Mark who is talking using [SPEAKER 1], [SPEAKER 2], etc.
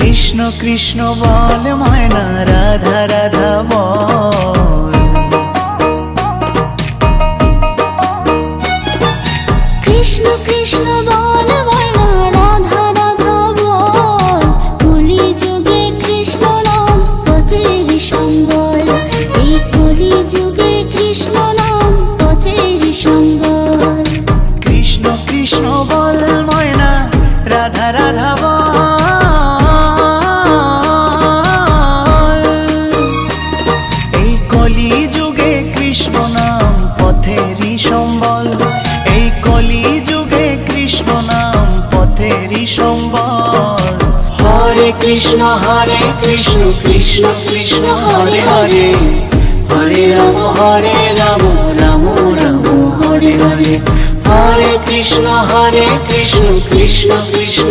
[SPEAKER 1] কৃষ্ণ কৃষ্ণ বল ময়না, রাধা রাধা বল।
[SPEAKER 2] কৃষ্ণ কৃষ্ণ বল ময়না, রাধা রাধা বল। কলি যুগে কৃষ্ণ নাম পথের সম্বল, এই কলি যুগে কৃষ্ণ নাম পথের সম্বল।
[SPEAKER 1] কৃষ্ণ কৃষ্ণ বল ময়না, রাধা রাধা বল। এই কলি যুগে কৃষ্ণ নাম পথেরই সম্বল, এই কলি যুগে কৃষ্ণ নাম পথেরই সম্বল।
[SPEAKER 2] হরে কৃষ্ণ কৃষ্ণ কৃষ্ণ হরে হরে, হরে রাম রাম রাম হরে হরে। হরে কৃষ্ণ কৃষ্ণ কৃষ্ণ